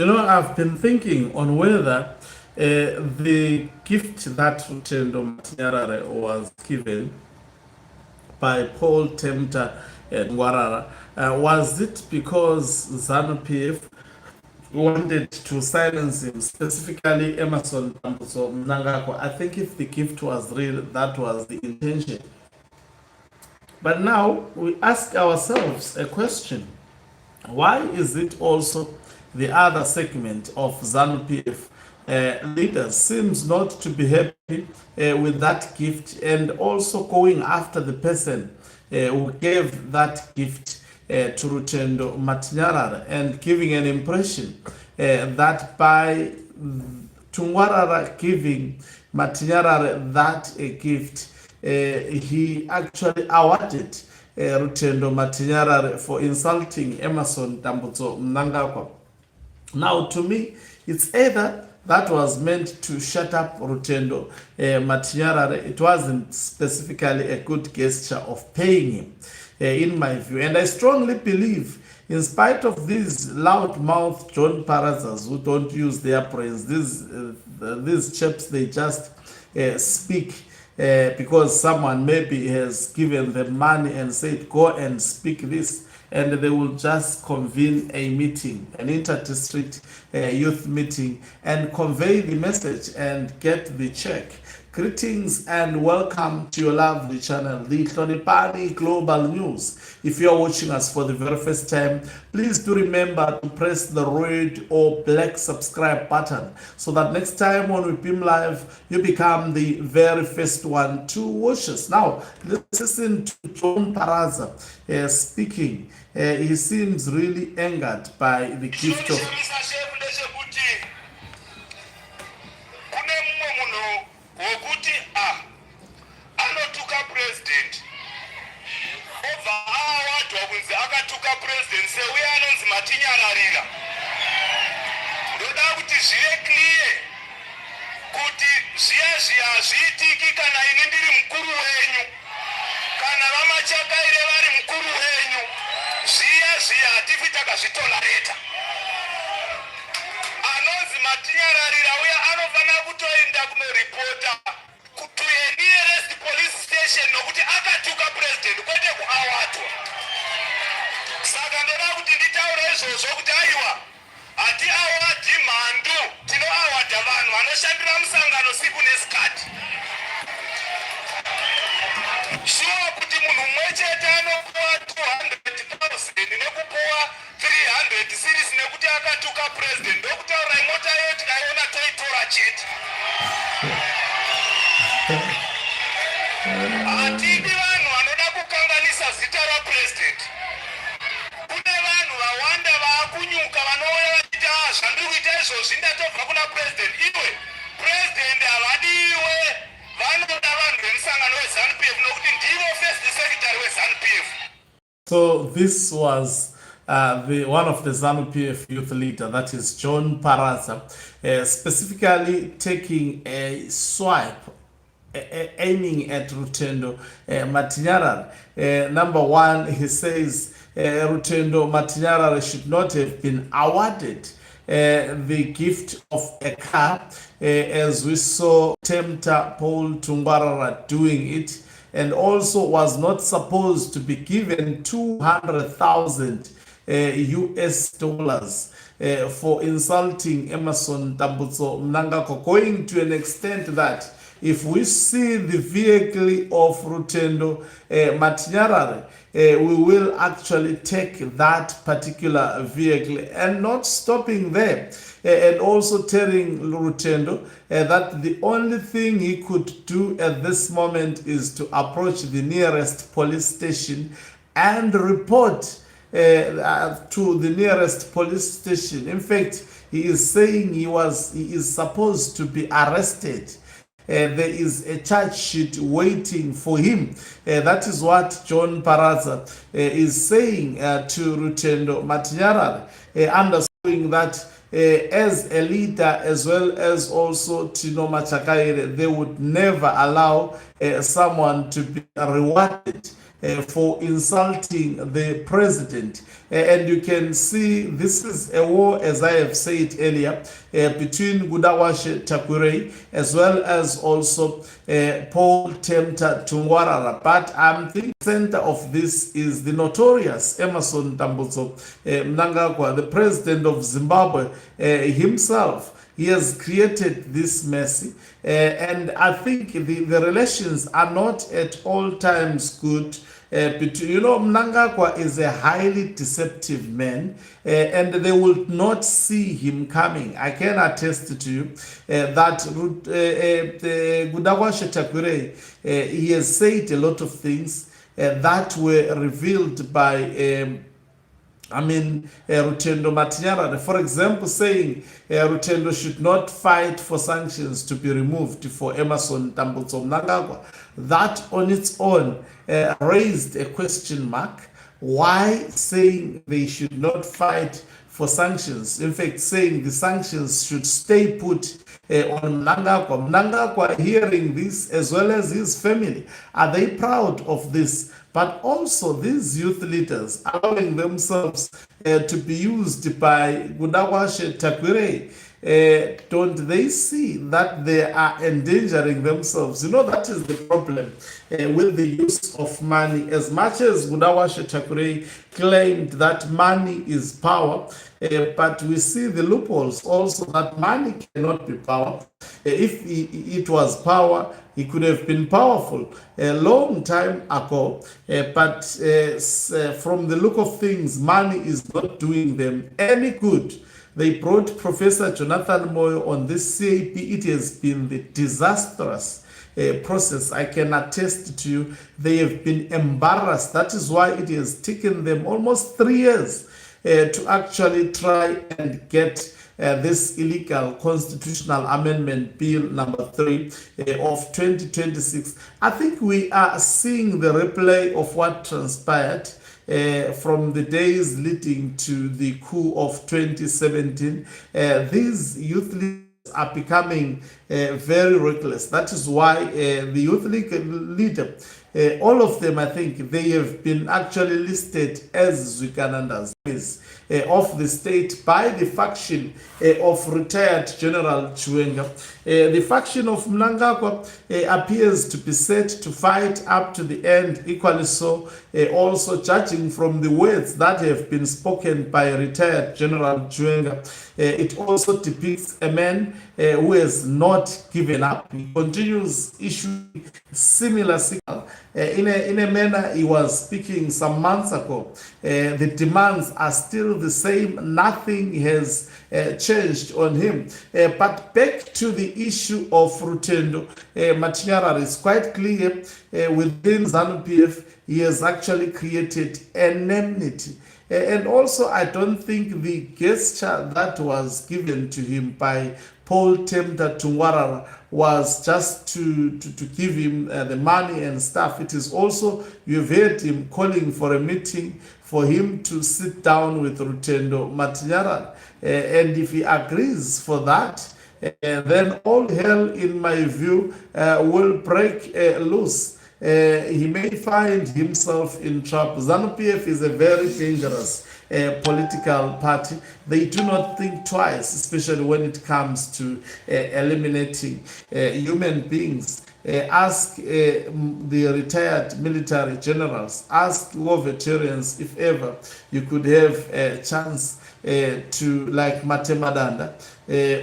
I've been thinking on whether the gift that Rutendo Matinyarare was given by Paul Temta Ngwarara, was it because ZANU-PF wanted to silence him, specifically Emerson Mnangagwa? I think if the gift was real, that was the intention. But now we ask ourselves a question. Why is it also the other segment of ZANU-PF leaders seems not to be happy with that gift, and also going after the person who gave that gift to Rutendo Matinyarare, and giving an impression that by Tungwarara giving Matinyarare that gift, he actually awarded Rutendo Matinyarare for insulting Emerson Mnangagwa. Now, to me, it's either that was meant to shut up Rutendo Matinyarare. It wasn't specifically a good gesture of paying him, in my view. And I strongly believe, in spite of these loudmouth John Parazas who don't use their brains, these chaps, they just speak because someone maybe has given them money and said, go and speak this, and they will just convene a meeting, an inter-district youth meeting, and convey the message and get the check. Greetings and welcome to your lovely channel, the Hlonipani Global News. If you are watching us for the very first time, please do remember to press the red or black subscribe button so that next time when we beam live, you become the very first one to watch us. Now, let's listen to John Paraza speaking. He seems really angered by the gift of... Matinyararira ndoda kuti zvive clear kuti zviya zviitiki kana ini ndiri mukuru wenyu, kana vamachakaire vari mukuru wenyu, zviya hatifi takazvitonareta. Anonzi Matinyararira uya anofanira kutoenda kunoripota to a nearest police station nokuti akatuka president kwete kuawatwa. Saka ndoda kuti nditaure izvozvo kuti aiwa hati awadi mhandu, tinoawadha vanhu vanoshandira musangano siku nesikati. Shuwa kuti munhu mumwe chete anopuwa 200,000 nekupuwa 300 series nekuti akatuka president, ndokutaura imota iyo tikaiona toitora chete. Hatidi vanhu vanoda kukanganisa zita rapresident. Kune vanhu vawanda vaakunyuka vanouya vachiti zvandiri kuita izvozvi ndatobva kuna president. Iwe president havadiwe, vanoda vanhu vemusangano weZANU-PF nokuti ndivo first secretary weZANU-PF. So this was one of the ZANU-PF youth leader, that is John Paraza, specifically taking a swipe, aiming at Rutendo Matinyarare. Number one, he says Rutendo Matinyarare should not have been awarded the gift of a car, as we saw Temta Paul Tungwarara doing it, and also was not supposed to be given 200,000 US dollars for insulting Emerson Mnangagwa, going to an extent that if we see the vehicle of Rutendo Matinyarare, we will actually take that particular vehicle, and not stopping there, and also telling Rutendo that the only thing he could do at this moment is to approach the nearest police station and report to the nearest police station. In fact, he is saying he is supposed to be arrested. There is a charge sheet waiting for him. That is what John Paraza is saying to Rutendo Matinyarare, understanding that as a leader, as well as also Tino Machakaire, they would never allow someone to be rewarded for insulting the president. And you can see this is a war, as I have said earlier, between Gudawashe Takurei as well as also Paul Temta Tungwarara. But I'm thinking the center of this is the notorious Emerson Dambuzo Mnangagwa, the president of Zimbabwe himself. He has created this mess, and I think the relations are not at all times good. Mnangagwa is a highly deceptive man, and they will not see him coming. I can attest to you that Gudawashe Takurei, he has said a lot of things that were revealed by Rutendo Matinyarare, for example, saying Rutendo should not fight for sanctions to be removed for Emerson Dambuzo Mnangagwa. That on its own raised a question mark. Why saying they should not fight for sanctions? In fact, saying the sanctions should stay put on Mnangagwa. Mnangagwa hearing this, as well as his family, are they proud of this? But also these youth leaders allowing themselves to be used by Gudawashe Takurei. Don't they see that they are endangering themselves? That is the problem with the use of money. As much as Gudawashe Takurei claimed that money is power, but we see the loopholes also that money cannot be power. If it was power, he could have been powerful a long time ago, but from the look of things, money is not doing them any good. They brought Professor Jonathan Moyo on this CAP. It has been the disastrous process. I can attest to you, they have been embarrassed. That is why it has taken them almost 3 years to actually try and get this illegal constitutional amendment bill number 3 of 2026. I think we are seeing the replay of what transpired from the days leading to the coup of 2017. These youth leaders are becoming very reckless. That is why the youth leader, all of them, I think, they have been actually listed as Zwikanandas of the state by the faction of retired General Chiwenga. The faction of Mnangagwa appears to be set to fight up to the end, equally so, also judging from the words that have been spoken by retired General Chiwenga. It also depicts a man who has not given up. He continues issuing similar signal. In a manner he was speaking some months ago. The demands are still the same. Nothing has changed on him. But back to the issue of Rutendo Matinyarare, it's quite clear within ZANU-PF he has actually created enmity. And also, I don't think the gesture that was given to him by Paul Temta Tungwarara was just to give him the money and stuff. It is also, you've heard him calling for a meeting for him to sit down with Rutendo Matinyarare. And if he agrees for that, then all hell, in my view, will break loose. He may find himself in trouble. ZANU-PF is a very dangerous political party. They do not think twice, especially when it comes to eliminating human beings. Ask the retired military generals, ask war veterans if ever you could have a chance to, like Matemadanda,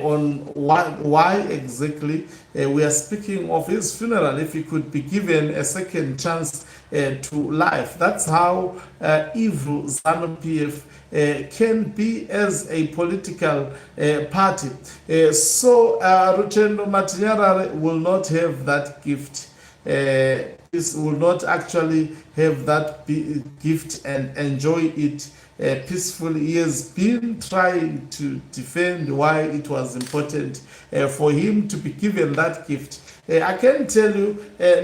on why exactly we are speaking of his funeral, if he could be given a second chance to life. That's how evil ZANU-PF can be as a political party. So Rutendo Matinyarare will not have that gift. This will not actually have that gift and enjoy it peacefully. He has been trying to defend why it was important for him to be given that gift. I can tell you,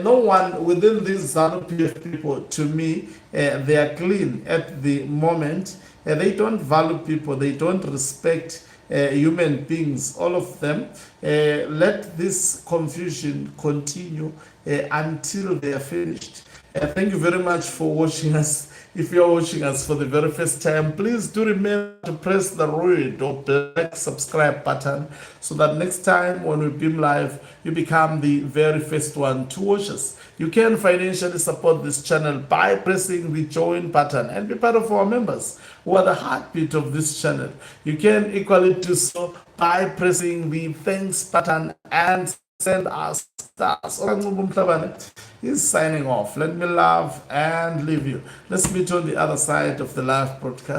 no one within these ZANU-PF people, to me, they are clean at the moment. They don't value people. They don't respect human beings, all of them. Let this confusion continue until they are finished. Thank you very much for watching us. If you're watching us for the very first time, please do remember to press the red or black subscribe button so that next time when we beam live, you become the very first one to watch us. You can financially support this channel by pressing the join button and be part of our members who are the heartbeat of this channel. You can equally do so by pressing the thanks button and send us stars. He's signing off. Let me love and leave you. Let's meet on the other side of the live broadcast.